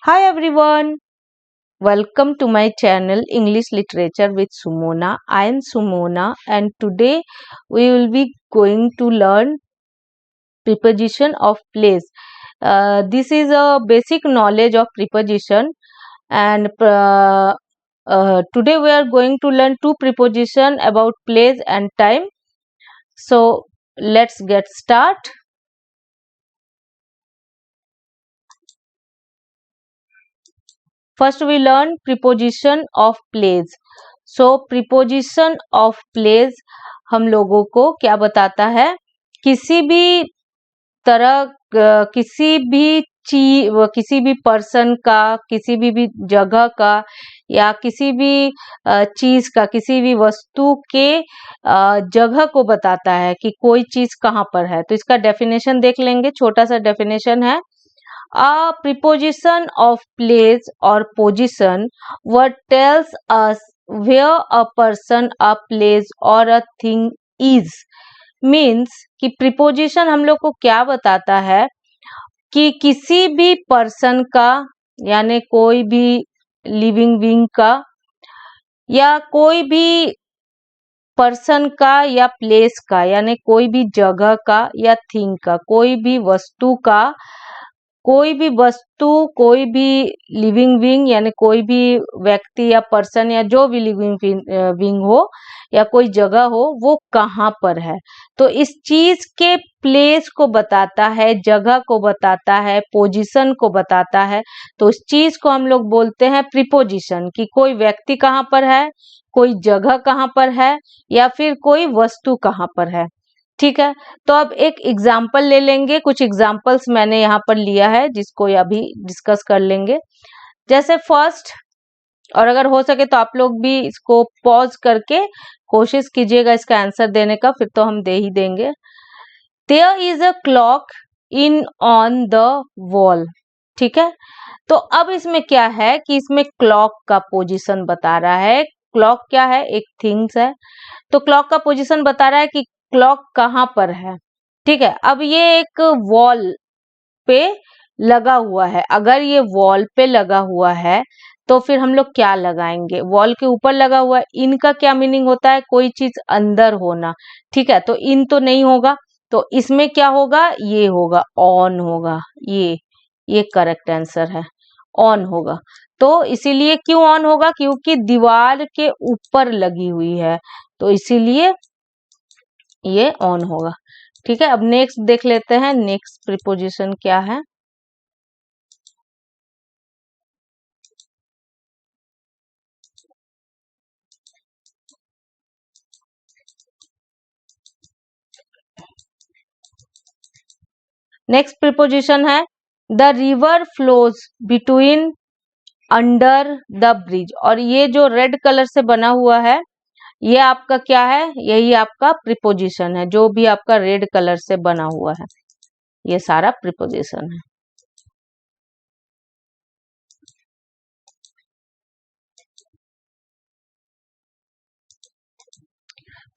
Hi everyone, welcome to my channel English Literature with Sumona. I am Sumona and today we will be going to learn preposition of place. This is a basic knowledge of preposition and today we are going to learn two preposition about place and time. So let's get start. First we learn preposition of place. So preposition of place हम लोगों को क्या बताता है? किसी भी तरह किसी भी चीज, किसी भी पर्सन का, किसी भी जगह का या किसी भी चीज का, किसी भी वस्तु के जगह को बताता है कि कोई चीज कहाँ पर है. तो इसका डेफिनेशन देख लेंगे. छोटा सा डेफिनेशन है. A preposition of place or position what tells us where a person, a place or a thing is. Means कि प्रीपोजिशन हम लोग को क्या बताता है कि किसी भी पर्सन का यानी कोई भी लिविंग बीइंग का या कोई भी पर्सन का या प्लेस का यानी कोई भी जगह का या थिंग का, कोई भी वस्तु का, कोई भी वस्तु, कोई भी लिविंग बीइंग यानी कोई भी व्यक्ति या पर्सन या जो भी लिविंग बीइंग हो या कोई जगह हो वो कहाँ पर है. तो इस चीज के प्लेस को बताता है, जगह को बताता है, पोजीशन को बताता है. तो उस चीज को हम लोग बोलते हैं प्रीपोजिशन. कि कोई व्यक्ति कहाँ पर है, कोई जगह कहाँ पर है या फिर कोई वस्तु कहाँ पर है. ठीक है. तो अब एक एग्जाम्पल ले लेंगे. कुछ एग्जाम्पल्स मैंने यहाँ पर लिया है जिसको अभी डिस्कस कर लेंगे. जैसे फर्स्ट, और अगर हो सके तो आप लोग भी इसको पॉज करके कोशिश कीजिएगा इसका आंसर देने का, फिर तो हम दे ही देंगे. There is a clock in on the wall. ठीक है. तो अब इसमें क्या है कि इसमें क्लॉक का पोजीशन बता रहा है. क्लॉक क्या है? एक थिंग्स है. तो क्लॉक का पोजीशन बता रहा है कि क्लॉक कहाँ पर है. ठीक है. अब ये एक वॉल पे लगा हुआ है. अगर ये वॉल पे लगा हुआ है तो फिर हम लोग क्या लगाएंगे? वॉल के ऊपर लगा हुआ है. इनका क्या मीनिंग होता है? कोई चीज अंदर होना. ठीक है. तो इन तो नहीं होगा. तो इसमें क्या होगा? ये होगा, ऑन होगा. ये करेक्ट आंसर है, ऑन होगा. तो इसीलिए क्यों ऑन होगा? क्योंकि दीवार के ऊपर लगी हुई है, तो इसीलिए ये ऑन होगा. ठीक है. अब नेक्स्ट देख लेते हैं. नेक्स्ट प्रीपोजिशन क्या है? नेक्स्ट प्रीपोजिशन है the river flows between under the bridge. और ये जो रेड कलर से बना हुआ है ये आपका क्या है? यही आपका प्रीपोजिशन है. जो भी आपका रेड कलर से बना हुआ है ये सारा प्रीपोजिशन है.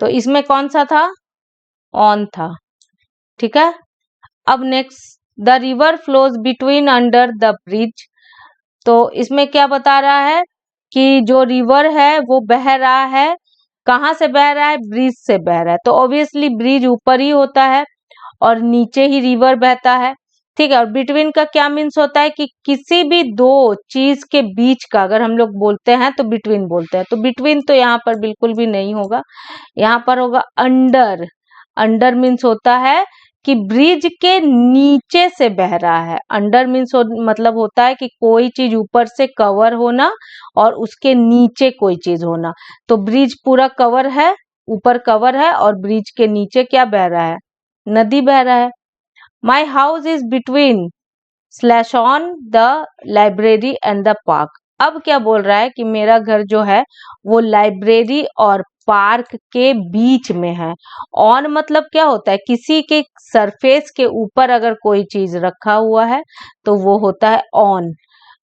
तो इसमें कौन सा था? ऑन था. ठीक है. अब next, the river flows between under the bridge. तो इसमें क्या बता रहा है कि जो रिवर है वो बह रहा है. कहाँ से बह रहा है? ब्रिज से बह रहा है. तो ऑब्वियसली ब्रिज ऊपर ही होता है और नीचे ही रिवर बहता है. ठीक है. और बिटवीन का क्या मीन्स होता है कि किसी भी दो चीज के बीच का अगर हम लोग बोलते हैं तो बिटवीन बोलते हैं. तो बिटवीन तो यहाँ पर बिल्कुल भी नहीं होगा. यहाँ पर होगा अंडर. अंडर मीन्स होता है कि ब्रिज के नीचे से बह रहा है. अंडर मीन्स मतलब होता है कि कोई चीज ऊपर से कवर होना और उसके नीचे कोई चीज होना. तो ब्रिज पूरा कवर है, ऊपर कवर है और ब्रिज के नीचे क्या बह रहा है? नदी बह रहा है. My house is between slash on the library and the park. अब क्या बोल रहा है कि मेरा घर जो है वो लाइब्रेरी और पार्क के बीच में है. ऑन मतलब क्या होता है? किसी के सरफेस के ऊपर अगर कोई चीज रखा हुआ है तो वो होता है ऑन,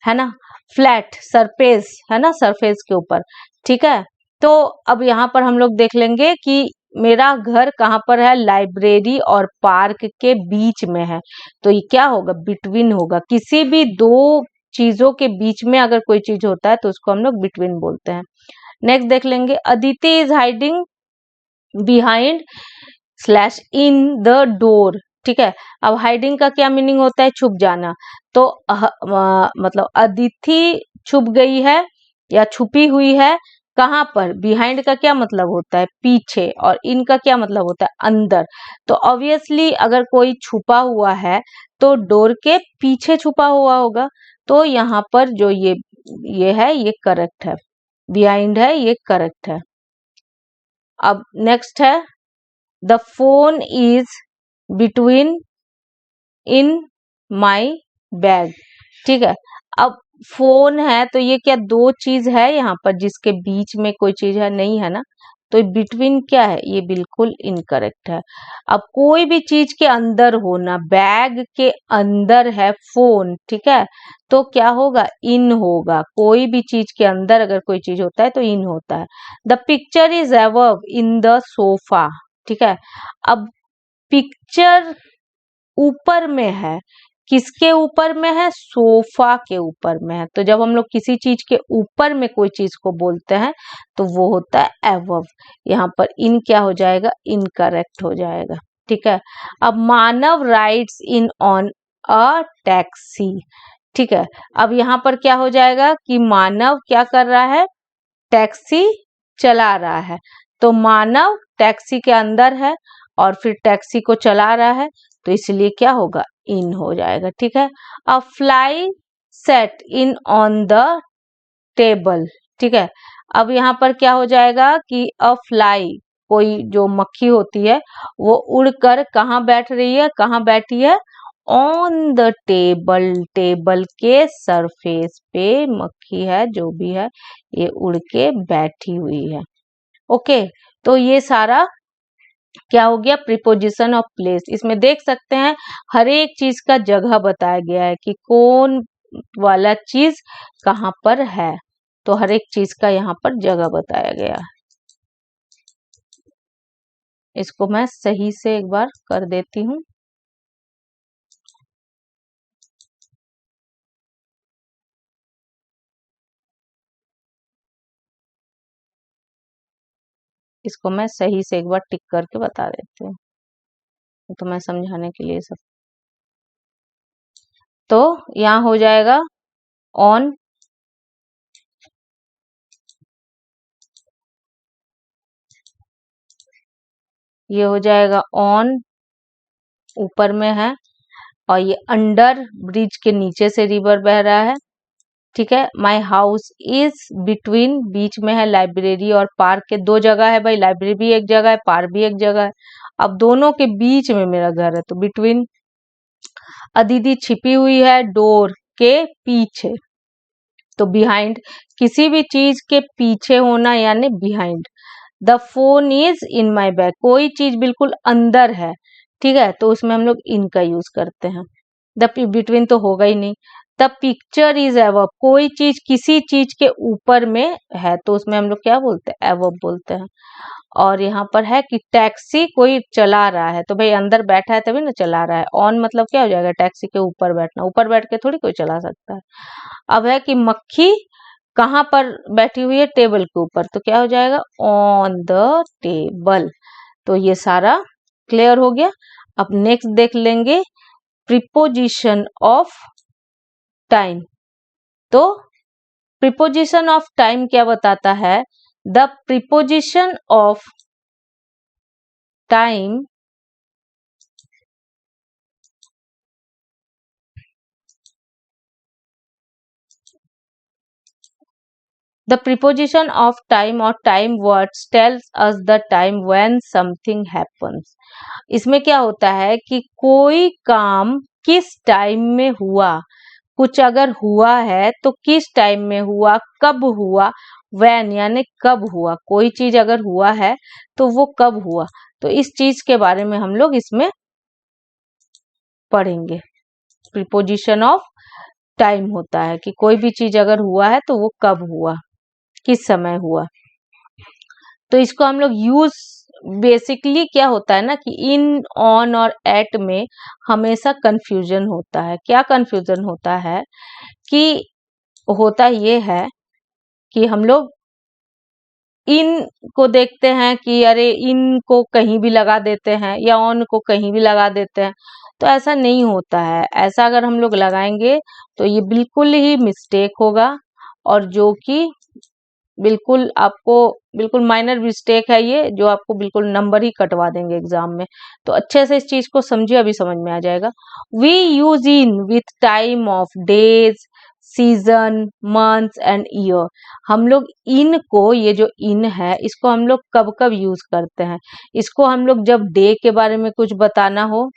है ना. फ्लैट सरफेस है ना, सरफेस के ऊपर. ठीक है. तो अब यहाँ पर हम लोग देख लेंगे कि मेरा घर कहाँ पर है? लाइब्रेरी और पार्क के बीच में है. तो ये क्या होगा? बिटवीन होगा. किसी भी दो चीजों के बीच में अगर कोई चीज होता है तो उसको हम लोग बिटवीन बोलते हैं। नेक्स्ट देख लेंगे, Aditi is hiding behind slash in the door. ठीक है, अब हाइडिंग का क्या मीनिंग होता है? छुप जाना। तो मतलब अदिति छुप गई है या छुपी हुई है कहाँ पर? बिहाइंड का क्या मतलब होता है? पीछे। और इन का क्या मतलब होता है? अंदर। तो ऑब्वियसली अगर कोई छुपा हुआ है तो डोर के पीछे छुपा हुआ होगा। तो यहाँ पर जो ये है ये करेक्ट है, बिहाइंड है ये करेक्ट है। अब नेक्स्ट है, the phone is between in my bag. ठीक है, अब फोन है तो ये क्या दो चीज है यहाँ पर जिसके बीच में कोई चीज है? नहीं है ना, तो बिटवीन क्या है? ये बिल्कुल इनकरेक्ट है। अब कोई भी चीज के अंदर होना, बैग के अंदर है फोन, ठीक है, तो क्या होगा? इन होगा। कोई भी चीज के अंदर अगर कोई चीज होता है तो इन होता है। The picture is above in the sofa. ठीक है, अब पिक्चर ऊपर में है, किसके ऊपर में है? सोफा के ऊपर में है। तो जब हम लोग किसी चीज के ऊपर में कोई चीज को बोलते हैं तो वो होता है अबव। यहाँ पर इन क्या हो जाएगा? इनकरेक्ट हो जाएगा। ठीक है, अब Manav rides in on a taxi. ठीक है, अब यहाँ पर क्या हो जाएगा कि मानव क्या कर रहा है? टैक्सी चला रहा है। तो मानव टैक्सी के अंदर है और फिर टैक्सी को चला रहा है, तो इसलिए क्या होगा? इन हो जाएगा। ठीक है, अ fly set in on the table. ठीक है, अब यहाँ पर क्या हो जाएगा कि अ फ्लाई, कोई जो मक्खी होती है वो उड़कर कहाँ बैठ रही है? कहाँ बैठी है? On the table. टेबल के सरफेस पे मक्खी है, जो भी है ये उड़ के बैठी हुई है। ओके, तो ये सारा क्या हो गया? Preposition of place. इसमें देख सकते हैं हर एक चीज का जगह बताया गया है कि कौन वाला चीज कहाँ पर है। तो हर एक चीज का यहाँ पर जगह बताया गया है। इसको मैं सही से एक बार कर देती हूँ। इसको मैं सही से एक बार टिक करके बता देती हूँ, तो मैं समझाने के लिए सब। तो यहाँ हो जाएगा ऑन, ये हो जाएगा ऑन, ऊपर में है, और ये अंडर, ब्रिज के नीचे से रिवर बह रहा है। ठीक है, माई हाउस इज बिटवीन, बीच में है लाइब्रेरी और पार्क के, दो जगह है भाई, लाइब्रेरी भी एक जगह है, पार्क भी एक जगह है। अब दोनों के बीच में मेरा घर है, तो बिटवीन। अदिति छिपी हुई है डोर के पीछे, तो बिहाइंड, किसी भी चीज के पीछे होना यानी behind. The phone is in my bag, कोई चीज बिल्कुल अंदर है, ठीक है, तो उसमें हम लोग इन का यूज करते हैं। द बिटवीन तो होगा ही नहीं। द पिक्चर इज अबव, कोई चीज किसी चीज के ऊपर में है तो उसमें हम लोग क्या बोलते हैं? अबव बोलते हैं। और यहाँ पर है कि टैक्सी कोई चला रहा है, तो भाई अंदर बैठा है तभी ना चला रहा है। ऑन मतलब क्या हो जाएगा? टैक्सी के ऊपर बैठना, ऊपर बैठ के थोड़ी कोई चला सकता है। अब है कि मक्खी कहाँ पर बैठी हुई है? टेबल के ऊपर, तो क्या हो जाएगा? On the table. तो ये सारा क्लियर हो गया। अब नेक्स्ट देख लेंगे प्रीपोजिशन ऑफ टाइम। तो प्रीपोजिशन ऑफ टाइम क्या बताता है? The preposition of time the preposition of time or time words tells us the time when something happens। इसमें क्या होता है कि कोई काम किस टाइम में हुआ, कुछ अगर हुआ है तो किस टाइम में हुआ, कब हुआ, when यानी कब हुआ, कोई चीज अगर हुआ है तो वो कब हुआ, तो इस चीज के बारे में हम लोग इसमें पढ़ेंगे। प्रीपोजिशन ऑफ टाइम होता है कि कोई भी चीज अगर हुआ है तो वो कब हुआ, किस समय हुआ। तो इसको हम लोग यूज, बेसिकली क्या होता है ना कि इन, ऑन और एट में हमेशा कंफ्यूजन होता है। क्या कंफ्यूजन होता है कि होता ये है कि हम लोग इन को देखते हैं कि अरे इन को कहीं भी लगा देते हैं या ऑन को कहीं भी लगा देते हैं, तो ऐसा नहीं होता है। ऐसा अगर हम लोग लगाएंगे तो ये बिल्कुल ही मिस्टेक होगा, और जो कि बिल्कुल आपको बिल्कुल माइनर मिस्टेक है ये, जो आपको बिल्कुल नंबर ही कटवा देंगे एग्जाम में। तो अच्छे से इस चीज को समझिए, अभी समझ में आ जाएगा। We use in with time of days, season, months and year. हम लोग इन को, ये जो इन है, इसको हम लोग कब कब यूज करते हैं? इसको हम लोग जब डे के बारे में कुछ बताना हो,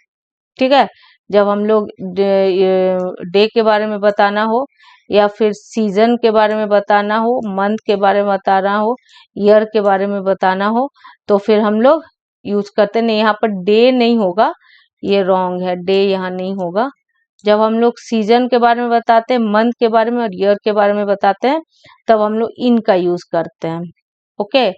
ठीक है, जब हम लोग डे के बारे में बताना हो, या फिर सीजन के बारे में बताना हो, मंथ के बारे में बताना हो, ईयर के बारे में बताना हो, तो फिर हम लोग यूज करते नहीं। यहाँ पर डे नहीं होगा, ये रॉन्ग है, डे यहाँ नहीं होगा। जब हम लोग सीजन के बारे में बताते हैं, मंथ के बारे में और ईयर के बारे में बताते हैं, तब हम लोग इन का यूज करते हैं। ओके,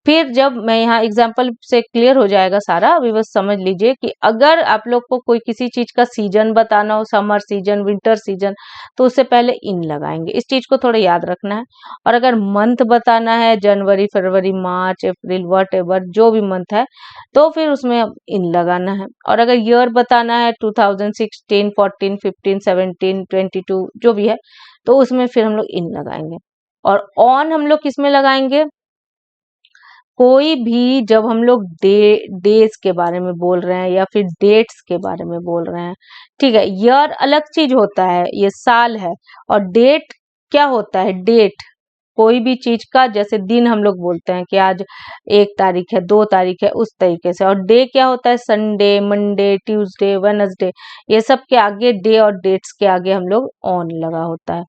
फिर जब मैं यहाँ एग्जाम्पल से क्लियर हो जाएगा सारा, अभी बस समझ लीजिए कि अगर आप लोग को कोई किसी चीज का सीजन बताना हो, समर सीजन, विंटर सीजन, तो उससे पहले इन लगाएंगे। इस चीज को थोड़ा याद रखना है। और अगर मंथ बताना है, जनवरी, फरवरी, मार्च, अप्रैल, वट एवर जो भी मंथ है, तो फिर उसमें इन लगाना है। और अगर ईयर बताना है 2016, 14, 15, 17, 22 जो भी है, तो उसमें फिर हम लोग इन लगाएंगे। और ऑन हम लोग किसमें लगाएंगे? कोई भी जब हम लोग डेज के बारे में बोल रहे हैं या फिर डेट्स के बारे में बोल रहे हैं, ठीक है। ईयर अलग चीज होता है, ये साल है। और डेट क्या होता है? डेट कोई भी चीज का, जैसे दिन हम लोग बोलते हैं कि आज 1 तारीख है, 2 तारीख है, उस तरीके से। और डे क्या होता है? संडे, मंडे, ट्यूसडे, वेडनेसडे, ये सब के आगे, डे और डेट्स के आगे हम लोग ऑन लगा होता है।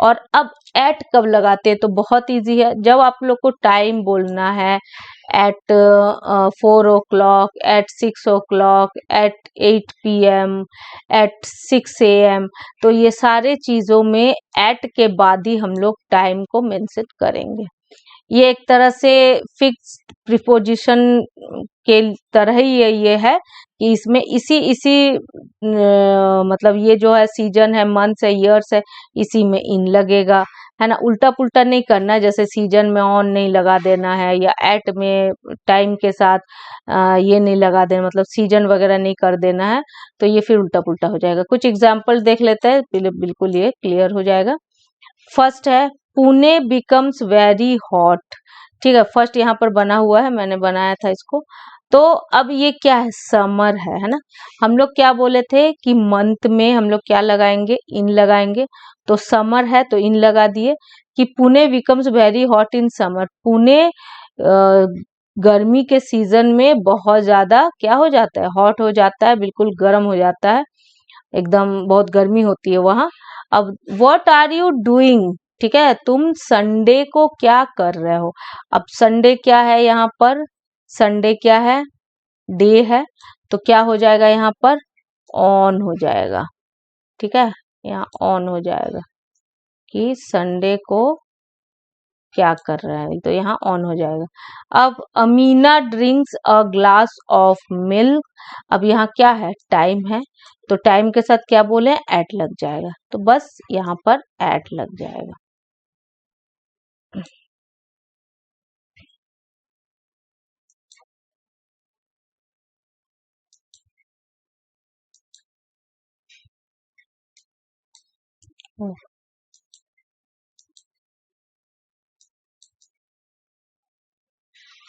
और अब एट कब लगाते हैं? तो बहुत इजी है। जब आप लोग को टाइम बोलना है, at 4 o'clock, at 6 o'clock, at 8 PM, at 6 AM, तो ये सारे चीजों में एट के बाद ही हम लोग टाइम को मेंशन करेंगे। ये एक तरह से फिक्स्ड प्रीपोजिशन के तरह ही ये है कि इसमें इसी इसी मतलब ये जो है सीजन है, मंथ्स है, ईयर्स है, इसी में इन लगेगा, है ना। उल्टा पुल्टा नहीं करना है, जैसे सीजन में ऑन नहीं लगा देना है, या एट में टाइम के साथ ये नहीं लगा देना, मतलब सीजन वगैरह नहीं कर देना है, तो ये फिर उल्टा पुल्टा हो जाएगा। कुछ एग्जाम्पल देख लेते हैं, बिल्कुल ये क्लियर हो जाएगा। फर्स्ट है, पुणे बिकम्स वेरी हॉट। ठीक है, फर्स्ट यहाँ पर बना हुआ है, मैंने बनाया था इसको। तो अब ये क्या है? समर है ना। हम लोग क्या बोले थे कि मंथ में हम लोग क्या लगाएंगे? इन लगाएंगे। तो समर है तो इन लगा दिए कि Pune becomes very hot in summer. Pune गर्मी के सीजन में बहुत ज्यादा क्या हो जाता है? हॉट हो जाता है, बिल्कुल गर्म हो जाता है, एकदम बहुत गर्मी होती है वहां। अब व्हाट आर यू डूइंग? ठीक है, तुम संडे को क्या कर रहे हो? अब संडे क्या है यहाँ पर? संडे क्या है? डे है। तो क्या हो जाएगा यहाँ पर? ऑन हो जाएगा। ठीक है, यहाँ ऑन हो जाएगा कि संडे को क्या कर रहा है, तो यहाँ ऑन हो जाएगा। अब Amina drinks a glass of milk. अब यहाँ क्या है? टाइम है, तो टाइम के साथ क्या बोले? एट लग जाएगा, तो बस यहाँ पर एट लग जाएगा।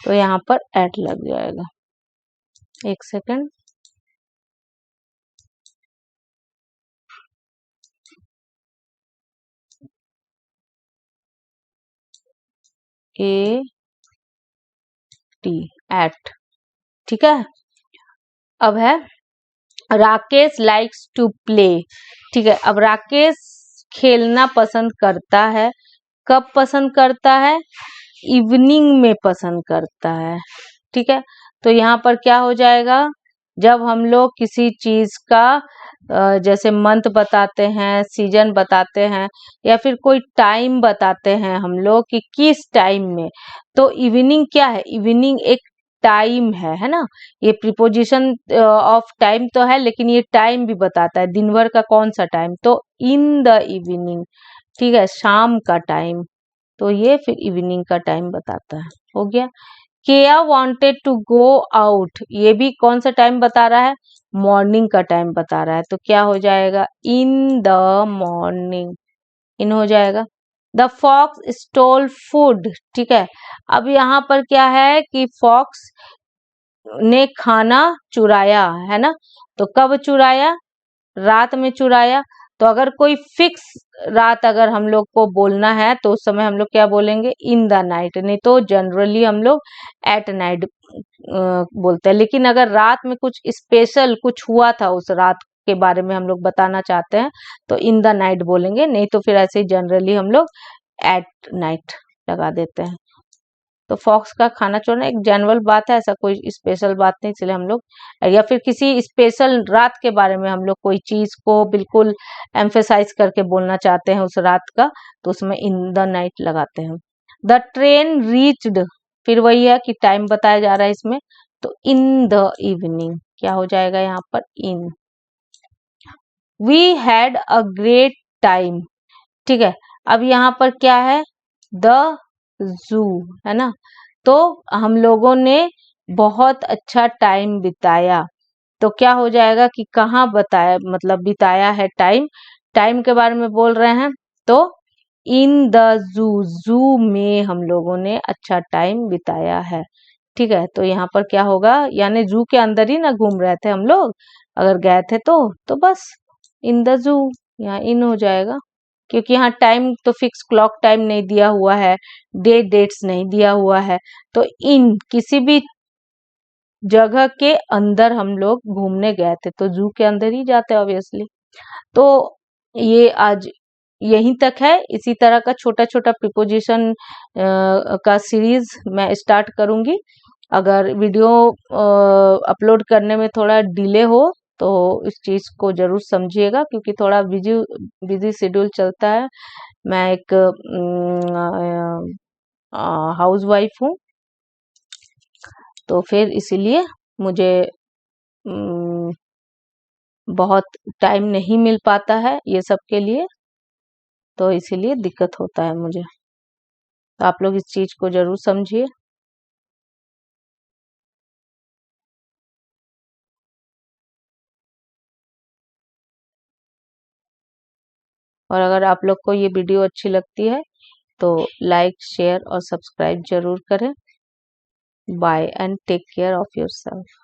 तो यहाँ पर एट लग जाएगा। एक सेकंड, ए टी, एट। ठीक है, अब है राकेश लाइक्स टू प्ले। ठीक है, अब राकेश खेलना पसंद करता है। कब पसंद करता है? इवनिंग में पसंद करता है। ठीक है, तो यहाँ पर क्या हो जाएगा? जब हम लोग किसी चीज का जैसे मंथ बताते हैं, सीजन बताते हैं, या फिर कोई टाइम बताते हैं हम लोग कि किस टाइम में, तो इवनिंग क्या है? इवनिंग एक टाइम है ना। ये प्रीपोजिशन ऑफ टाइम तो है, लेकिन ये टाइम भी बताता है दिन भर का कौन सा टाइम, तो इन द इवनिंग, ठीक है, शाम का टाइम, तो ये फिर इवनिंग का टाइम बताता है। हो गया। केया वांटेड टू गो आउट, ये भी कौन सा टाइम बता रहा है, मॉर्निंग का टाइम बता रहा है, तो क्या हो जाएगा, इन द मॉर्निंग, इन हो जाएगा। द फॉक्स स्टोल फूड, ठीक है। अब यहाँ पर क्या है कि फॉक्स ने खाना चुराया, है ना, तो कब चुराया, रात में चुराया। तो अगर कोई फिक्स रात अगर हम लोग को बोलना है तो उस समय हम लोग क्या बोलेंगे, इन द नाइट, नहीं तो जनरली हम लोग एट नाइट बोलते हैं। लेकिन अगर रात में कुछ स्पेशल कुछ हुआ था उस रात के बारे में हम लोग बताना चाहते हैं तो इन द नाइट बोलेंगे, नहीं तो फिर ऐसे ही जनरली हम लोग एट नाइट लगा देते हैं। तो फॉक्स का खाना चोरना एक जनरल बात है, ऐसा कोई स्पेशल बात नहीं, इसलिए हम लोग, या फिर किसी स्पेशल रात के बारे में हम लोग कोई चीज को बिल्कुल एम्फेसाइज करके बोलना चाहते हैं उस रात का, तो उसमें इन द नाइट लगाते हैं। द ट्रेन रीच्ड, फिर वही है कि टाइम बताया जा रहा है इसमें, तो इन द इवनिंग क्या हो जाएगा यहाँ पर, in. We had a great time, ठीक है। अब यहाँ पर क्या है, द जू, है ना, तो हम लोगों ने बहुत अच्छा टाइम बिताया, तो क्या हो जाएगा कि कहाँ बताया, मतलब बिताया है टाइम, टाइम के बारे में बोल रहे हैं, तो इन द जू, जू में हम लोगों ने अच्छा टाइम बिताया है, ठीक है। तो यहाँ पर क्या होगा, यानी जू के अंदर ही ना घूम रहे थे हम लोग, अगर गए थे तो बस इन द जू, यहाँ इन हो जाएगा, क्योंकि यहाँ टाइम तो फिक्स क्लॉक टाइम नहीं दिया हुआ है, डेट्स नहीं दिया हुआ है, तो इन किसी भी जगह के अंदर हम लोग घूमने गए थे, तो जू के अंदर ही जाते हैं ऑब्वियसली। तो ये आज यहीं तक है। इसी तरह का छोटा छोटा प्रिपोजिशन का सीरीज मैं स्टार्ट करूंगी। अगर वीडियो अपलोड करने में थोड़ा डिले हो तो इस चीज को जरूर समझिएगा, क्योंकि थोड़ा बिजी बिजी शेड्यूल चलता है। मैं एक हाउस वाइफ हूँ, तो फिर इसीलिए मुझे अम, बहुत टाइम नहीं मिल पाता है ये सब के लिए, तो इसीलिए दिक्कत होता है मुझे। तो आप लोग इस चीज को जरूर समझिए। और अगर आप लोग को ये वीडियो अच्छी लगती है तो लाइक, शेयर और सब्सक्राइब जरूर करें। Bye and take care of yourself.